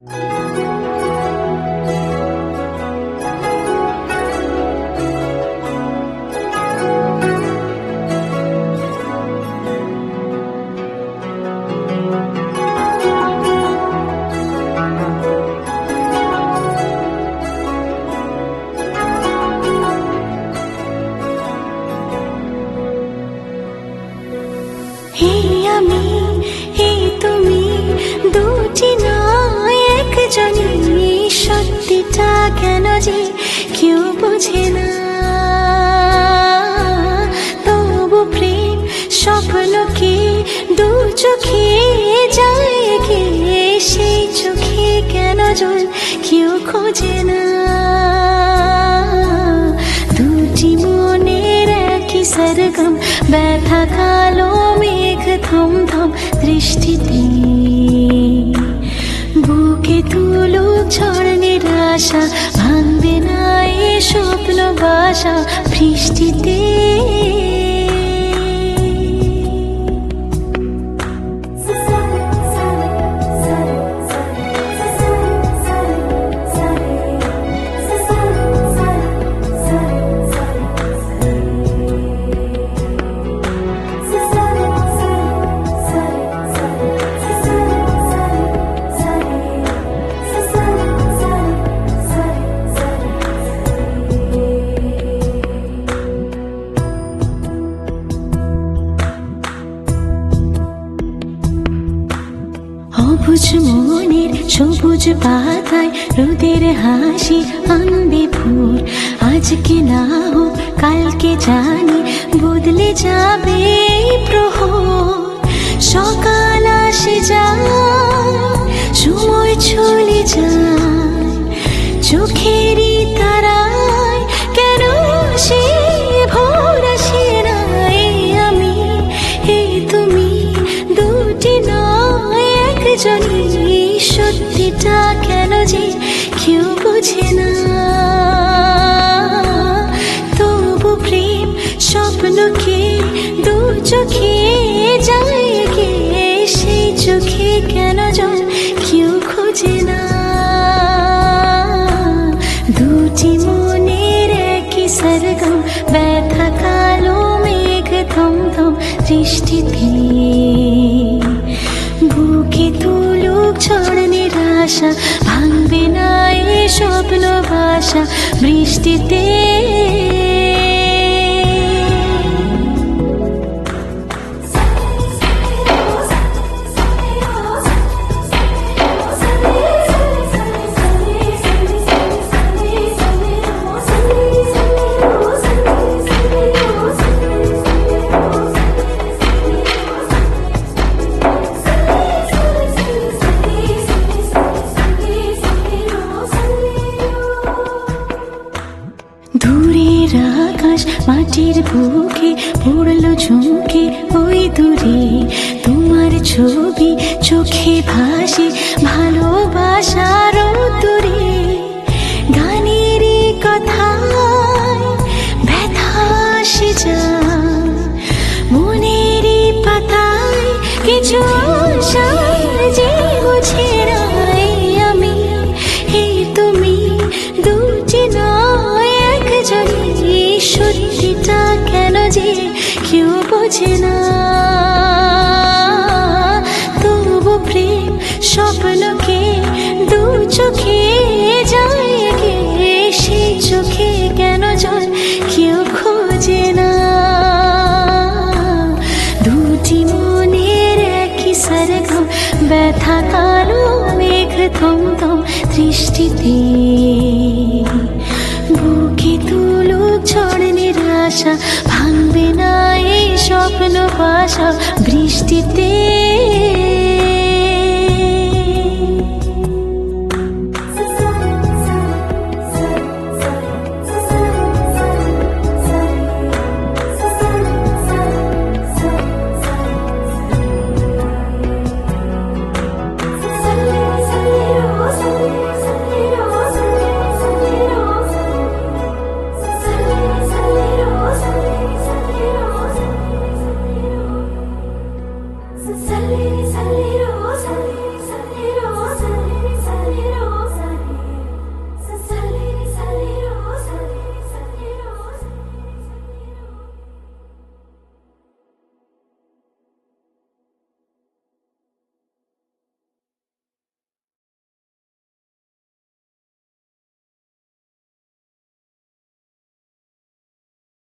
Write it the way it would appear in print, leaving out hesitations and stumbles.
হে আমি হে তুমি দুটি নয় একজনই, সত্যিটা কেন যে কেউ বোঝে না। তবু প্রেম স্বপ্নকে দু চোখে যায় গে, সেই চোখে কেন জল কেউ খোঁজে না। দুটি মনের একই সরগম, ব্যথা কালো মেঘ থম থম দৃষ্টিতে, বুকে তুলুক ঝড় নিরাশা, ভাঙবে না এ স্বপ্ন বাসা বৃষ্টিতে। অবুঝ মনের সবুজ পাতায় রোদের হাসি আনবে ভোর, আজকে না হোক কালকে জানি বদলে যাবে প্রহর। সকাল আসে যায়, সময় চলে যায়, চোখেরই তারায় কেন সে ভোর আসে না। আমি হে তুমি দুটি নয় একজনই, সত্যিটা কেন যে কেউ বোঝে না। তবু প্রেম স্বপ্নকে দু চোখে যায় গে, সেই চোখে কেন জল কেউ খোঁজে না। দুটি মনের একই সরগম, ব্যথা কালো মেঘ থম থম দৃষ্টিতে, বুকে তুলুক ঝড় নিরাশা, ভাঙবে না এ স্বপ্ন বাসা বৃষ্টিতে। দূরের আকাশ মাটির বুকে পড়লো ঝুঁকে, ওই দূরে তোমার ছবি চোখে ভাসে ভালোবাসার দূরে। গানের কথায় ব্যথা আসে যায়, মনের পাতায় কিছু যে বুঝে না। আমি হে তুমি দুটি নয় একজনই, সত্যিটা কেন যে কেউ বোঝে না। তবু প্রেম স্বপ্নকে দু চোখে যায় গে, সেই চোখে কেন জল কেউ খোঁজে না। দুটি মনের একই সরগম, ব্যথা কালো মেঘ থম থম দৃষ্টিতে, বুকে তুলুক ঝড় নিরাশা, ভাঙবে না এই স্বপ্ন বাসা বৃষ্টিতে। Sally, Sally.